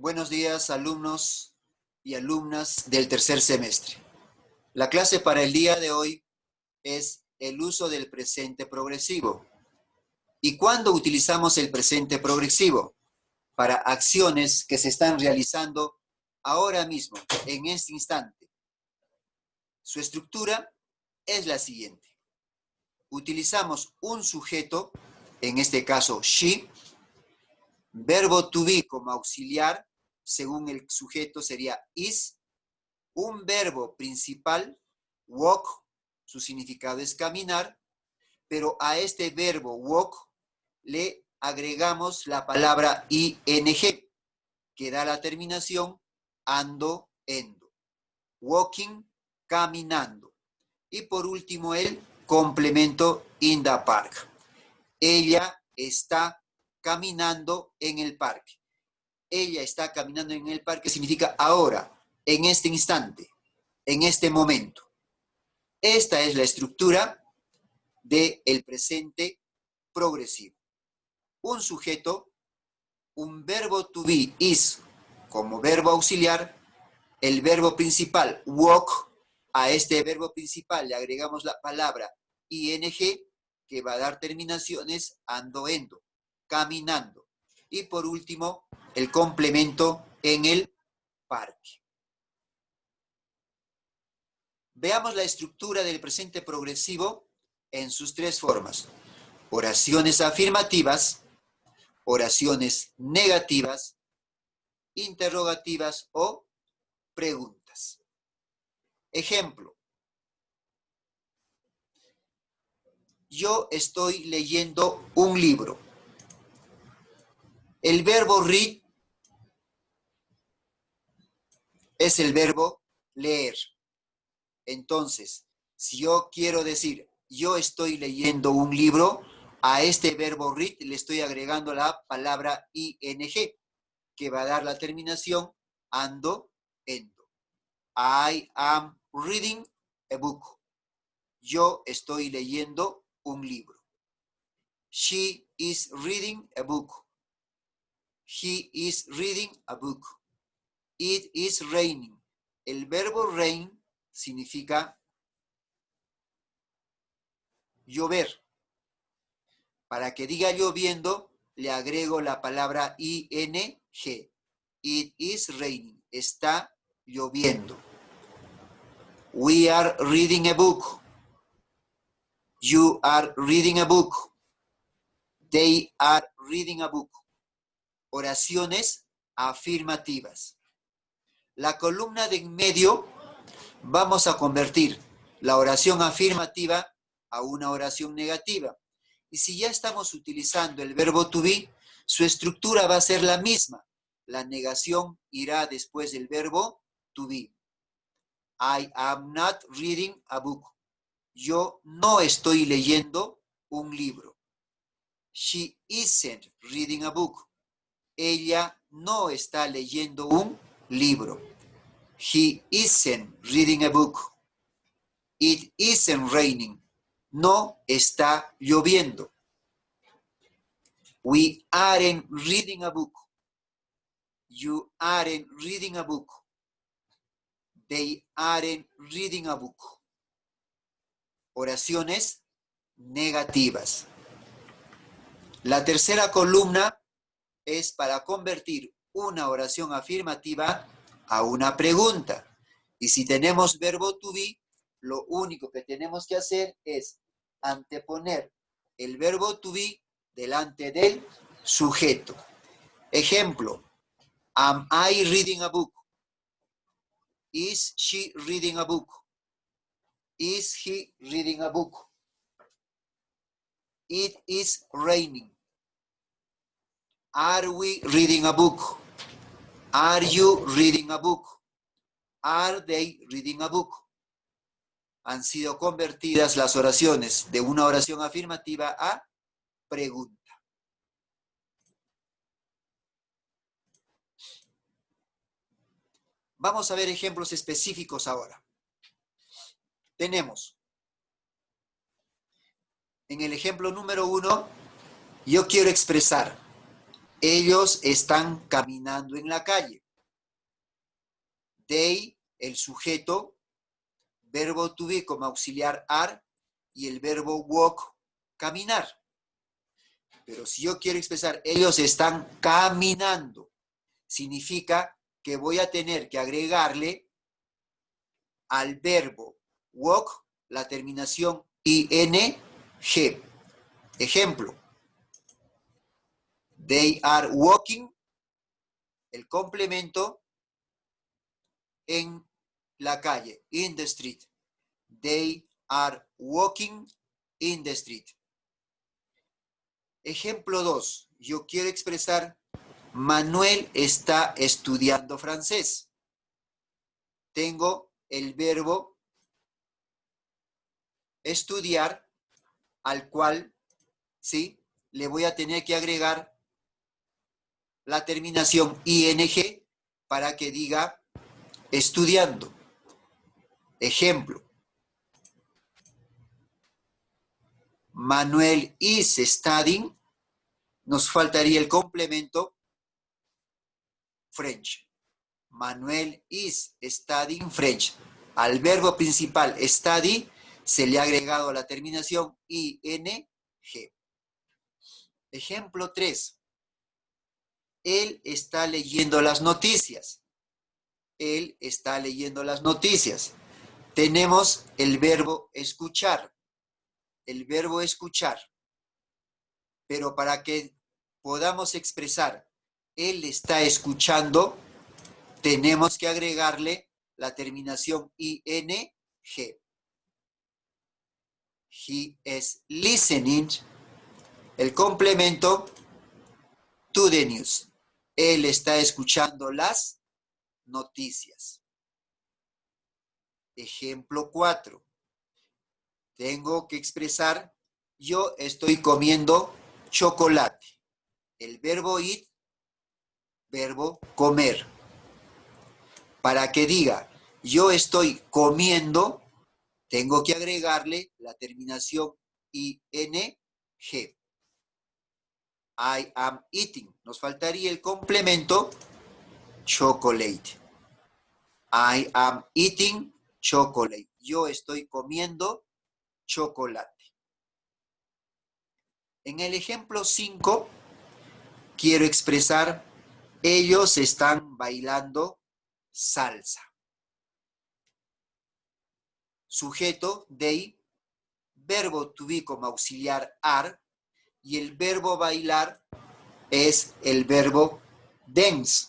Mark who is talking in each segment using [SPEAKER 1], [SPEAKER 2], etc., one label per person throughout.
[SPEAKER 1] Buenos días, alumnos y alumnas del tercer semestre. La clase para el día de hoy es el uso del presente progresivo. ¿Y cuándo utilizamos el presente progresivo? Para acciones que se están realizando ahora mismo, en este instante. Su estructura es la siguiente. Utilizamos un sujeto, en este caso she, verbo to be como auxiliar, según el sujeto sería is, un verbo principal, walk, su significado es caminar, pero a este verbo walk le agregamos la palabra ing, que da la terminación ando, endo. Walking, caminando. Y por último el complemento in the park. Ella está caminando en el parque. Ella está caminando en el parque significa ahora, en este instante, en este momento. Esta es la estructura del presente progresivo. Un sujeto, un verbo to be, is, como verbo auxiliar, el verbo principal, walk, a este verbo principal le agregamos la palabra ing, que va a dar terminaciones ando, endo, caminando. Y por último, el complemento en el parque. Veamos la estructura del presente progresivo en sus tres formas. Oraciones afirmativas, oraciones negativas, interrogativas o preguntas. Ejemplo. Yo estoy leyendo un libro. El verbo read es el verbo leer. Entonces, si yo quiero decir, yo estoy leyendo un libro, a este verbo read le estoy agregando la palabra ing, que va a dar la terminación ando, endo. I am reading a book. Yo estoy leyendo un libro. She is reading a book. He is reading a book. It is raining. El verbo rain significa llover. Para que diga lloviendo, le agrego la palabra ing. It is raining. Está lloviendo. We are reading a book. You are reading a book. They are reading a book. Oraciones afirmativas. La columna de en medio vamos a convertir la oración afirmativa a una oración negativa. Y si ya estamos utilizando el verbo to be, su estructura va a ser la misma. La negación irá después del verbo to be. I am not reading a book. Yo no estoy leyendo un libro. She isn't reading a book. Ella no está leyendo un libro. He isn't reading a book. It isn't raining. No está lloviendo. We aren't reading a book. You aren't reading a book. They aren't reading a book. Oraciones negativas. La tercera columna es para convertir una oración afirmativa a una pregunta. Y si tenemos verbo to be, lo único que tenemos que hacer es anteponer el verbo to be delante del sujeto. Ejemplo, am I reading a book? Is she reading a book? Is he reading a book? It is raining. Are we reading a book? Are you reading a book? Are they reading a book? Han sido convertidas las oraciones de una oración afirmativa a pregunta. Vamos a ver ejemplos específicos ahora. Tenemos, en el ejemplo número 1, yo quiero expresar, ellos están caminando en la calle. They, el sujeto, verbo to be como auxiliar are y el verbo walk, caminar. Pero si yo quiero expresar ellos están caminando, significa que voy a tener que agregarle al verbo walk la terminación ing. Ejemplo, they are walking, el complemento en la calle, in the street. They are walking in the street. Ejemplo 2. Yo quiero expresar Manuel está estudiando francés. Tengo el verbo estudiar al cual, ¿sí?, le voy a tener que agregar la terminación ing para que diga estudiando. Ejemplo, Manuel is studying, nos faltaría el complemento French. Manuel is studying French. Al verbo principal study se le ha agregado la terminación ing. Ejemplo 3. Él está leyendo las noticias. Él está leyendo las noticias. Tenemos el verbo escuchar. El verbo escuchar. Pero para que podamos expresar él está escuchando, tenemos que agregarle la terminación ing. He is listening, el complemento to the news. Él está escuchando las noticias. Ejemplo 4. Tengo que expresar yo estoy comiendo chocolate. El verbo eat, verbo comer. Para que diga yo estoy comiendo, tengo que agregarle la terminación ing. I am eating. Nos faltaría el complemento chocolate. I am eating chocolate. Yo estoy comiendo chocolate. En el ejemplo 5, quiero expresar ellos están bailando salsa. Sujeto, they, verbo to be como auxiliar are, y el verbo bailar es el verbo dance.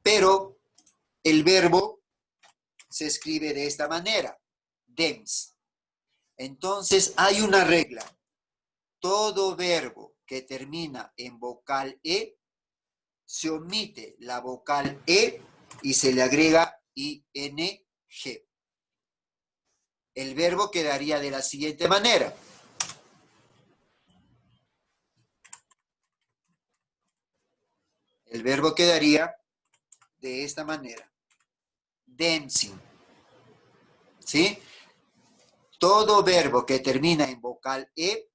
[SPEAKER 1] Pero el verbo se escribe de esta manera, dance. Entonces hay una regla. Todo verbo que termina en vocal E, se omite la vocal E y se le agrega ing. El verbo quedaría de la siguiente manera. El verbo quedaría de esta manera. Dancing. ¿Sí? Todo verbo que termina en vocal E,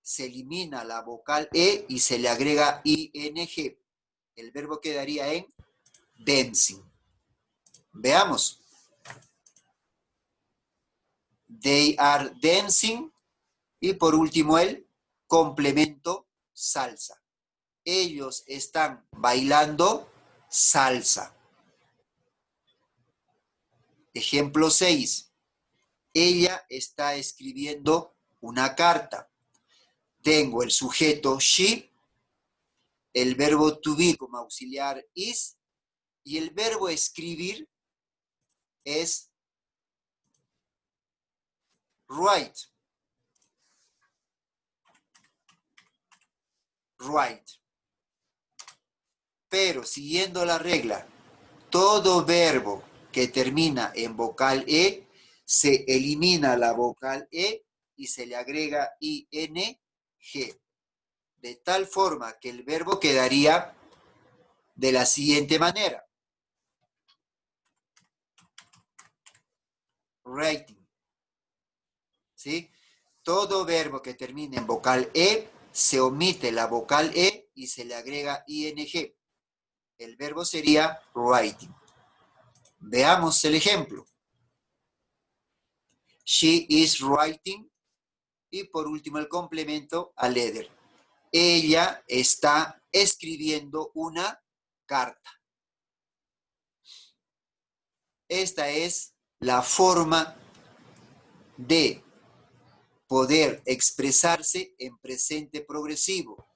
[SPEAKER 1] se elimina la vocal E y se le agrega ing. El verbo quedaría en dancing. Veamos. They are dancing. Y por último el complemento salsa. Ellos están bailando salsa. Ejemplo 6. Ella está escribiendo una carta. Tengo el sujeto she, el verbo to be como auxiliar is, y el verbo escribir es write. Write. Pero siguiendo la regla, todo verbo que termina en vocal E, se elimina la vocal E y se le agrega ing. De tal forma que el verbo quedaría de la siguiente manera. Writing. ¿Sí? Todo verbo que termine en vocal E se omite la vocal E y se le agrega ing. El verbo sería writing. Veamos el ejemplo. She is writing. Y por último el complemento a letter. Ella está escribiendo una carta. Esta es la forma de poder expresarse en presente progresivo.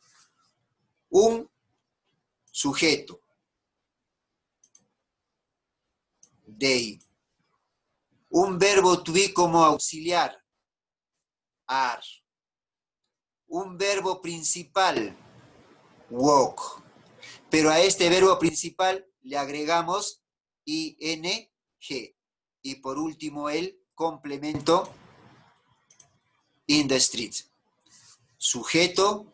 [SPEAKER 1] Un sujeto, they. Un verbo to be como auxiliar, are. Un verbo principal, walk. Pero a este verbo principal le agregamos ing. Y por último el complemento in the street. Sujeto,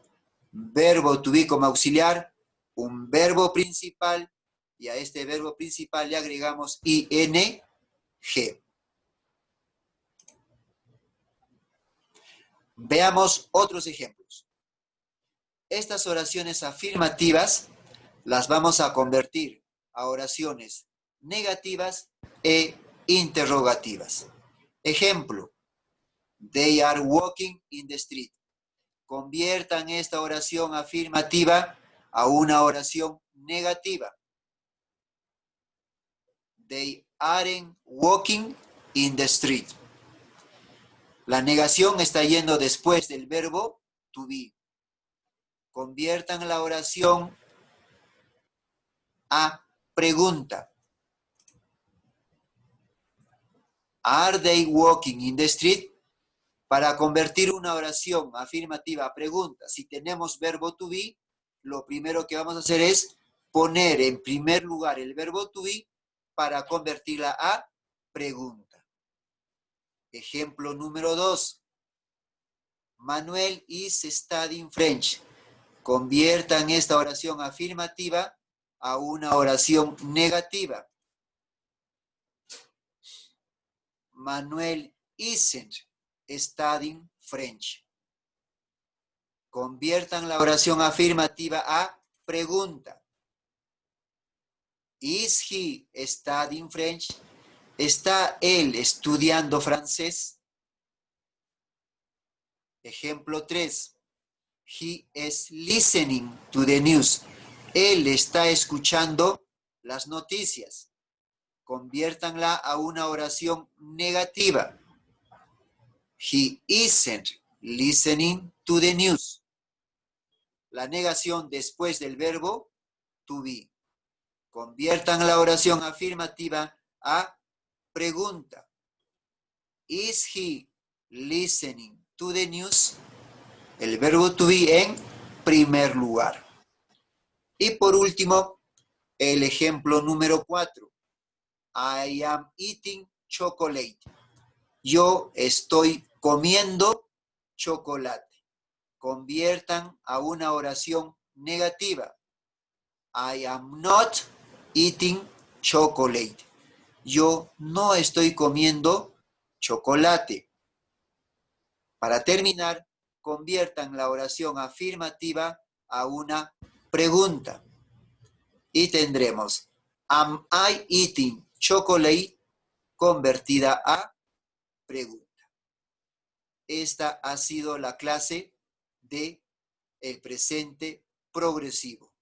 [SPEAKER 1] verbo to be como auxiliar, un verbo principal y a este verbo principal le agregamos ing. Veamos otros ejemplos. Estas oraciones afirmativas las vamos a convertir a oraciones negativas e interrogativas. Ejemplo, they are walking in the street. Conviertan esta oración afirmativa a una oración negativa. They aren't walking in the street. La negación está yendo después del verbo to be. Conviertan la oración a pregunta. Are they walking in the street? Para convertir una oración afirmativa a pregunta, si tenemos verbo to be, lo primero que vamos a hacer es poner en primer lugar el verbo to be para convertirla a pregunta. Ejemplo número 2. Manuel is studying French. Conviertan esta oración afirmativa a una oración negativa. Manuel isn't studying French. Conviertan la oración afirmativa a pregunta. Is he studying French? ¿Está él estudiando francés? Ejemplo 3. He is listening to the news. Él está escuchando las noticias. Conviértanla a una oración negativa. He isn't listening to the news. La negación después del verbo to be. Conviertan la oración afirmativa a pregunta. Is he listening to the news? El verbo to be en primer lugar. Y por último, el ejemplo número 4. I am eating chocolate. Yo estoy comiendo chocolate. Conviertan a una oración negativa. I am not eating chocolate. Yo no estoy comiendo chocolate. Para terminar, conviertan la oración afirmativa a una pregunta. Y tendremos am I eating chocolate convertida a pregunta. Esta ha sido la clase de el presente progresivo.